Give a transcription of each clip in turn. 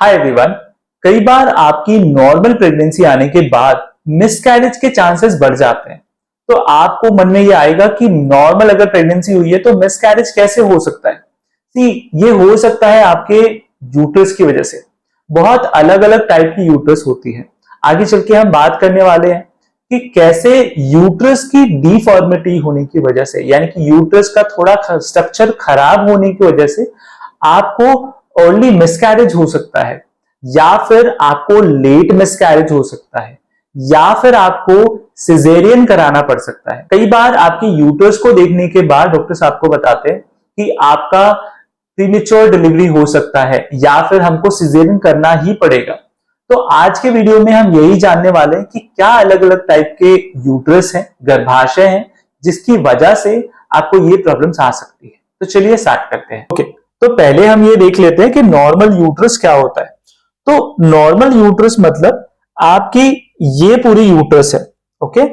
Hi everyone. कई बार आपकी normal pregnancy आने के बाद मिसकैरेज के चांसेस बढ़ जाते हैं। तो आपको मन में ये आएगा कि नॉर्मल अगर प्रेगनेंसी हुई है तो मिसकैरेज कैसे हो सकता है। ये हो सकता है आपके यूट्रस की वजह से। बहुत अलग अलग टाइप की यूट्रस होती है। आगे चल के हम बात करने वाले हैं कि कैसे यूट्रस की डिफॉर्मिटी होने की वजह से, यानी कि यूट्रस का थोड़ा स्ट्रक्चर खराब होने की वजह से आपको अर्ली मिसकैरेज हो सकता है, या फिर आपको लेट मिसकैरेज हो सकता है, या फिर आपको सिजेरियन कराना पड़ सकता है। कई बार आपकी यूट्रस को देखने के बाद डॉक्टर्स आपको बताते हैं कि आपका प्रीमेच्योर डिलीवरी हो सकता है या फिर हमको सिजेरियन करना ही पड़ेगा। तो आज के वीडियो में हम यही जानने वाले हैं कि क्या अलग अलग टाइप के यूट्रस हैं, गर्भाशय हैं, जिसकी वजह से आपको ये प्रॉब्लम्स आ सकती है। तो चलिए स्टार्ट करते हैं। ओके, तो पहले हम ये देख लेते हैं कि नॉर्मल यूट्रस क्या होता है। तो नॉर्मल यूट्रस मतलब आपकी ये पूरी यूट्रस है। ओके,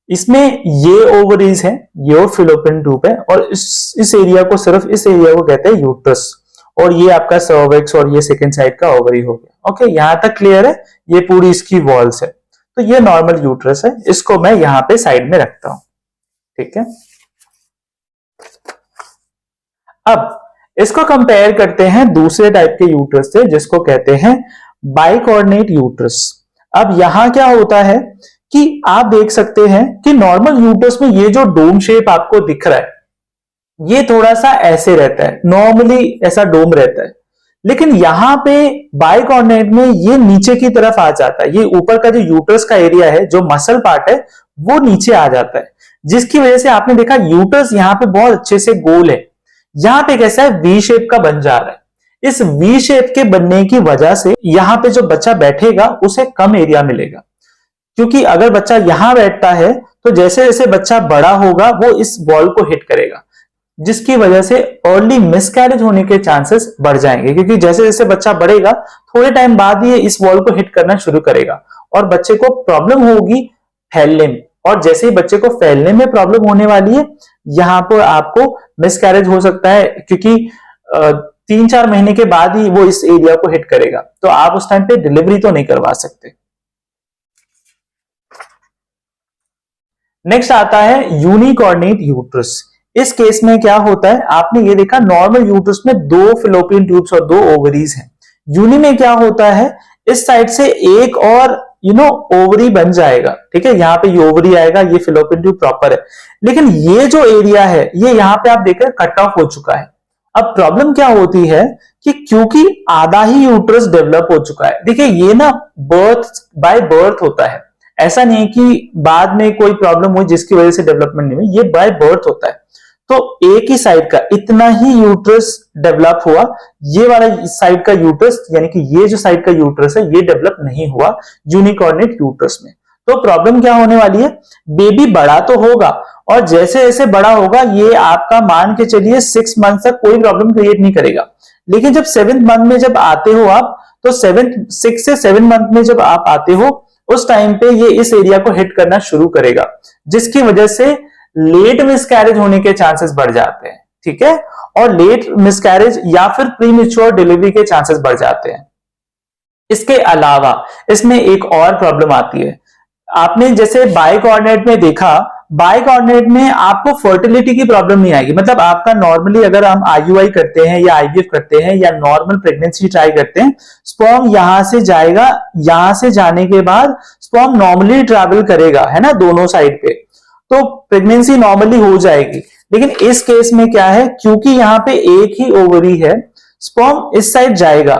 इसमें ये ओवरीज है, ये फिलोपियन ट्यूब है, और इस एरिया को, सिर्फ इस एरिया को कहते हैं यूट्रस। और ये आपका सर्विक्स और ये सेकंड साइड का ओवरी हो गया। ओके, यहां तक क्लियर है। ये पूरी इसकी वॉल्स है। तो ये नॉर्मल यूट्रस है, इसको मैं यहां पे साइड में रखता हूं। ठीक है, अब इसको कंपेयर करते हैं दूसरे टाइप के यूट्रस से, जिसको कहते हैं बाइकॉर्डिनेट यूट्रस। अब यहां क्या होता है कि आप देख सकते हैं कि नॉर्मल यूट्रस में ये जो डोम शेप आपको दिख रहा है, ये थोड़ा सा ऐसे रहता है, नॉर्मली ऐसा डोम रहता है। लेकिन यहां पे बाइकॉर्डिनेट में ये नीचे की तरफ आ जाता है। ये ऊपर का जो यूट्रस का एरिया है, जो मसल पार्ट है, वो नीचे आ जाता है, जिसकी वजह से आपने देखा यूट्रस यहां पे बहुत अच्छे से गोल है। यहां पे कैसा है, वी शेप का बन जा रहा है। इस वी शेप के बनने की वजह से यहां पे जो बच्चा बैठेगा उसे कम एरिया मिलेगा, क्योंकि अगर बच्चा यहां बैठता है तो जैसे जैसे बच्चा बड़ा होगा वो इस वॉल को हिट करेगा, जिसकी वजह से अर्ली मिसकैरेज होने के चांसेस बढ़ जाएंगे। क्योंकि जैसे जैसे बच्चा बढ़ेगा, थोड़े टाइम बाद ये इस वॉल को हिट करना शुरू करेगा और बच्चे को प्रॉब्लम होगी फैलने में। और जैसे ही बच्चे को फैलने में प्रॉब्लम होने वाली है, यहां पर आपको मिसकैरेज हो सकता है, क्योंकि 3-4 महीने के बाद ही वो इस एरिया को हिट करेगा। तो आप उस टाइम पे डिलीवरी तो नहीं करवा सकते। नेक्स्ट आता है यूनिकॉर्डिनेट यूट्रस। इस केस में क्या होता है, आपने ये देखा नॉर्मल यूट्रस में 2 फिलोपियन ट्यूब्स और 2 ओवरीज हैं। यूनि में क्या होता है, इस साइड से एक और ओवरी बन जाएगा। ठीक है, यहाँ पे ये ओवरी आएगा, ये फिलोपियन ट्यूब प्रॉपर है। लेकिन ये जो एरिया है, ये यहाँ पे आप देख रहे हैं कट ऑफ हो चुका है। अब प्रॉब्लम क्या होती है कि क्योंकि आधा ही यूट्रस डेवलप हो चुका है। देखिए, ये ना बर्थ बाय बर्थ होता है, ऐसा नहीं कि बाद में कोई प्रॉब्लम हुई जिसकी वजह से डेवलपमेंट नहीं हुई। ये बाय बर्थ होता है। तो एक ही साइड का इतना ही यूट्रस डेवलप हुआ, ये वाला साइड का यूट्रस, यानी कि ये जो साइड का यूट्रस है, ये डेवलप नहीं हुआ यूनिकॉर्डिनेट यूट्रस में। तो प्रॉब्लम क्या होने वाली है, बेबी बड़ा तो होगा, और जैसे जैसे बड़ा होगा ये आपका मान के चलिए 6 मंथ तक कोई प्रॉब्लम क्रिएट नहीं करेगा। लेकिन जब 7th मंथ में जब आते हो आप, तो 6 से 7 मंथ में जब आप आते हो, उस टाइम पे ये इस एरिया को हिट करना शुरू करेगा, जिसकी वजह से लेट मिसकैरेज होने के चांसेस बढ़ जाते हैं। ठीक है, और लेट मिसकैरेज या फिर प्रीमेच्योर डिलीवरी के चांसेस बढ़ जाते हैं। इसके अलावा इसमें एक और प्रॉब्लम आती है। आपने जैसे बाइकॉर्डिनेट में देखा, बाइकॉर्डिनेट में आपको फर्टिलिटी की प्रॉब्लम नहीं आएगी। मतलब आपका नॉर्मली अगर हम आईयूआई करते हैं या आईवीएफ करते हैं या नॉर्मल प्रेगनेंसी ट्राई करते हैं, स्पर्म यहां से जाएगा, यहां से जाने के बाद स्पर्म नॉर्मली ट्रैवल करेगा, है ना, दोनों साइड पे, तो प्रेगनेंसी नॉर्मली हो जाएगी। लेकिन इस केस में क्या है, क्योंकि यहां पे एक ही ओवरी है, स्पर्म इस साइड जाएगा।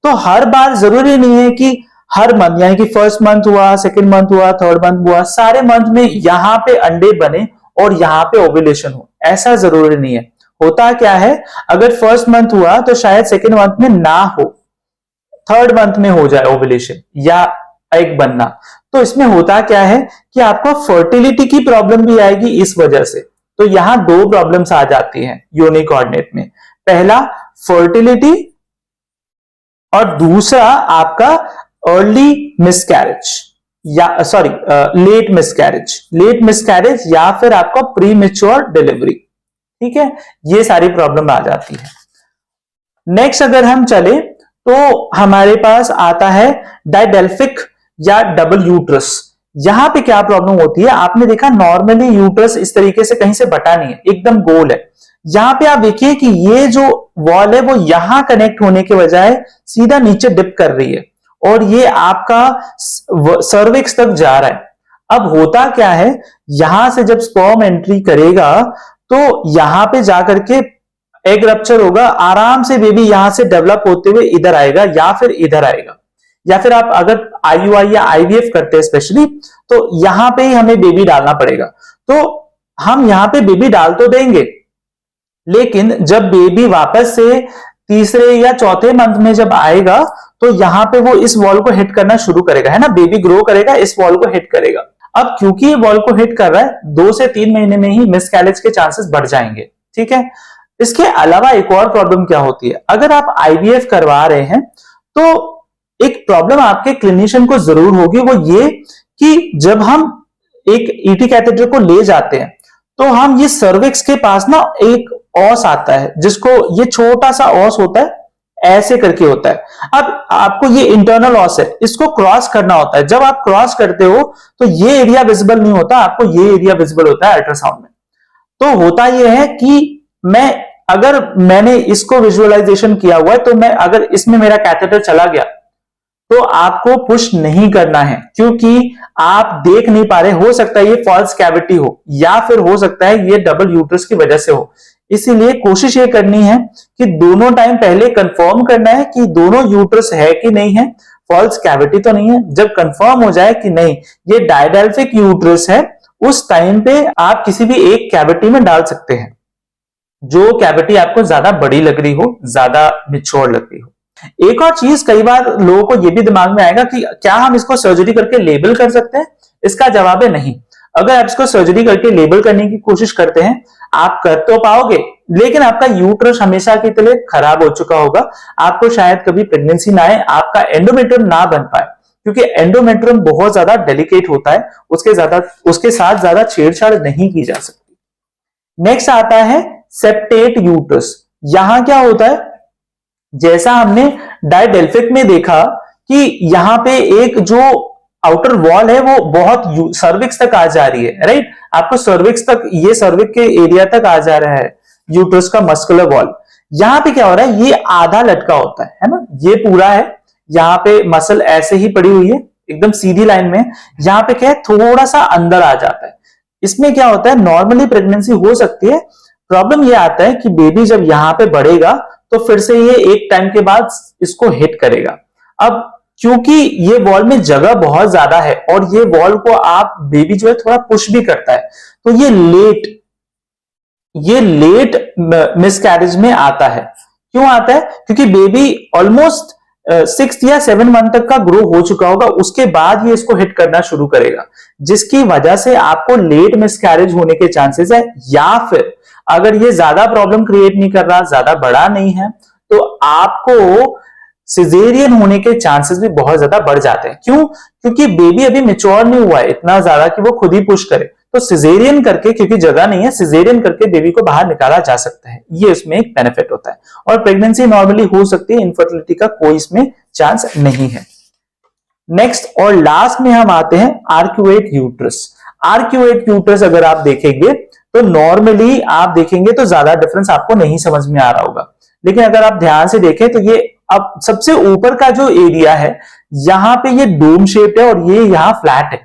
तो हर बार जरूरी नहीं है कि हर मंथ, यानी कि फर्स्ट मंथ हुआ, सेकंड मंथ हुआ, थर्ड मंथ हुआ, सारे मंथ में यहां पे अंडे बने और यहां पे ओव्यूलेशन हो, ऐसा जरूरी नहीं है। होता क्या है, अगर फर्स्ट मंथ हुआ तो शायद सेकंड मंथ में ना हो, थर्ड मंथ में हो जाए ओव्यूलेशन या एग बनना। तो इसमें होता क्या है कि आपको फर्टिलिटी की प्रॉब्लम भी आएगी इस वजह से। तो यहां 2 प्रॉब्लम्स आ जाती हैं यूनिकॉर्डिनेट में। पहला फर्टिलिटी, और दूसरा आपका अर्ली मिसकैरेज, या सॉरी लेट मिसकैरेज या फिर आपका प्रीमेच्योर डिलीवरी। ठीक है, ये सारी प्रॉब्लम आ जाती है। नेक्स्ट अगर हम चले तो हमारे पास आता है डायडेल्फिक या डबल यूट्रस। यहां पे क्या प्रॉब्लम होती है, आपने देखा नॉर्मली यूट्रस इस तरीके से कहीं से बटा नहीं है, एकदम गोल है। यहां पे आप देखिए कि ये जो वॉल है वो यहां कनेक्ट होने के बजाय सीधा नीचे डिप कर रही है और ये आपका सर्विक्स तक जा रहा है। अब होता क्या है, यहां से जब स्पर्म एंट्री करेगा तो यहां पे जाकर के एग रप्चर होगा, आराम से बेबी यहां से डेवलप होते हुए इधर आएगा या फिर इधर आएगा, या फिर आप अगर IUI या IVF करते हैं स्पेशली तो यहां पे ही हमें बेबी डालना पड़ेगा। तो हम यहां पे बेबी डाल तो देंगे, लेकिन जब बेबी वापस से तीसरे या चौथे मंथ में जब आएगा तो यहां पे वो इस वॉल को हिट करना शुरू करेगा, है ना, बेबी ग्रो करेगा, इस वॉल को हिट करेगा। अब क्योंकि ये वॉल को हिट कर रहा है 2 से 3 महीने में ही मिसकैरेज के चांसेस बढ़ जाएंगे, ठीक है। इसके अलावा एक और प्रॉब्लम क्या होती है, अगर आप IVF करवा रहे हैं तो एक प्रॉब्लम आपके क्लिनिशियन को जरूर होगी, वो ये कि जब हम एक ET कैथेटर को ले जाते हैं तो हम ये सर्विक्स के पास ना एक ऑस आता है, जिसको ये छोटा सा ऑस होता है, ऐसे करके होता है। अब आपको ये इंटरनल ऑस है, इसको क्रॉस करना होता है। जब आप क्रॉस करते हो तो ये एरिया विजिबल नहीं होता, आपको ये एरिया विजिबल होता है अल्ट्रासाउंड में। तो होता यह है कि मैंने इसको विजुअलाइजेशन किया हुआ है, तो मैं अगर इसमें मेरा कैथेटर चला गया तो आपको पुश नहीं करना है, क्योंकि आप देख नहीं पा रहे, हो सकता है ये फॉल्स कैविटी हो या फिर हो सकता है ये डबल यूट्रस की वजह से हो। इसीलिए कोशिश ये करनी है कि दोनों टाइम पहले कंफर्म करना है कि दोनों यूट्रस है कि नहीं है, फॉल्स कैविटी तो नहीं है। जब कंफर्म हो जाए कि नहीं ये डायडेल्फिक यूट्रस है, उस टाइम पे आप किसी भी एक कैविटी में डाल सकते हैं, जो कैविटी आपको ज्यादा बड़ी लग रही हो, ज्यादा मिच्योर लग रही हो। एक और चीज कई बार लोगों को यह भी दिमाग में आएगा कि क्या हम इसको सर्जरी करके लेबल कर सकते हैं? इसका जवाब है नहीं। अगर आप इसको सर्जरी करके लेबल करने की कोशिश करते हैं, आप कर तो पाओगे, लेकिन आपका यूट्रस हमेशा की तरह खराब हो चुका होगा, आपको शायद कभी प्रेगनेंसी ना आए, आपका एंडोमेट्रियम ना बन पाए, क्योंकि एंडोमेट्रियम बहुत ज्यादा डेलिकेट होता है, उसके साथ ज्यादा छेड़छाड़ नहीं की जा सकती। नेक्स्ट आता है सेप्टेट यूट्रस। यहां क्या होता है, जैसा हमने डायडेल्फिक में देखा कि यहां पे एक जो आउटर वॉल है वो बहुत सर्विक्स तक आ जा रही है, राइट, आपको सर्विक्स तक, ये सर्विक्स के एरिया तक आ जा रहा है यूट्रस का मस्कुलर वॉल। यहां पे क्या हो रहा है, ये आधा लटका होता है ना, ये पूरा है, यहां पे मसल ऐसे ही पड़ी हुई है एकदम सीधी लाइन में, यहां पे क्या है थोड़ा सा अंदर आ जाता है। इसमें क्या होता है, नॉर्मली प्रेगनेंसी हो सकती है, प्रॉब्लम ये आता है कि बेबी जब यहां पे बढ़ेगा तो फिर से ये एक टाइम के बाद इसको हिट करेगा। अब क्योंकि ये वॉल में जगह बहुत ज्यादा है और ये वॉल को आप बेबी जो है थोड़ा पुश भी करता है, तो ये लेट मिसकैरेज में आता है। क्यों आता है, क्योंकि बेबी ऑलमोस्ट 6 या 7 मंथ तक का ग्रो हो चुका होगा, उसके बाद ये इसको हिट करना शुरू करेगा, जिसकी वजह से आपको लेट मिसकैरेज होने के चांसेस है। या फिर अगर ये ज्यादा प्रॉब्लम क्रिएट नहीं कर रहा, ज्यादा बड़ा नहीं है, तो आपको सिजेरियन होने के चांसेस भी बहुत ज्यादा बढ़ जाते हैं। क्यों, क्योंकि बेबी अभी मैच्योर नहीं हुआ है इतना ज्यादा कि वो खुद ही पुश करे, तो सिजेरियन करके, क्योंकि जगह नहीं है, सिजेरियन करके बेबी को बाहर निकाला जा सकता है, ये इसमें एक बेनिफिट होता है। और प्रेगनेंसी नॉर्मली हो सकती है, इनफर्टिलिटी का कोई इसमें चांस नहीं है। नेक्स्ट और लास्ट में हम आते हैं आर्क्यूएट यूट्रस। आर्क्यूएट यूट्रस अगर आप देखेंगे तो नॉर्मली आप देखेंगे तो ज्यादा डिफरेंस आपको नहीं समझ में आ रहा होगा, लेकिन अगर आप ध्यान से देखें तो ये अब सबसे ऊपर का जो एरिया है यहां पे ये डोम शेप्ड है और ये यहां फ्लैट है।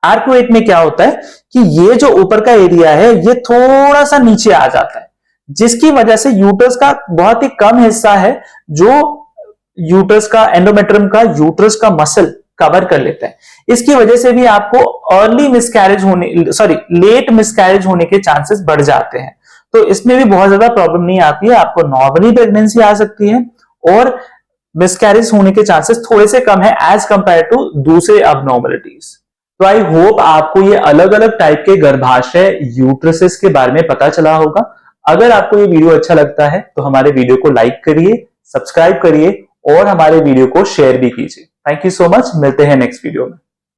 आर्क्यूएट में क्या होता है कि ये जो ऊपर का एरिया है ये थोड़ा सा नीचे आ जाता है, जिसकी वजह से यूट्रस का बहुत ही कम हिस्सा है जो यूट्रस का, एंडोमेट्रियम का, यूट्रस का मसल कवर कर लेता है। इसकी वजह से भी आपको लेट मिसकैरेज होने के चांसेस बढ़ जाते हैं। तो इसमें भी बहुत ज्यादा प्रॉब्लम नहीं आती है, आपको नॉर्मली प्रेगनेंसी आ सकती है और मिसकैरेज होने के चांसेस थोड़े से कम है एज कंपेयर टू दूसरे अबनॉर्मलिटीज। तो आई होप आपको ये अलग अलग टाइप के गर्भाशय यूट्रसेस के बारे में पता चला होगा। अगर आपको ये वीडियो अच्छा लगता है तो हमारे वीडियो को लाइक करिए, सब्सक्राइब करिए और हमारे वीडियो को शेयर भी कीजिए। थैंक यू सो मच, मिलते हैं नेक्स्ट वीडियो में।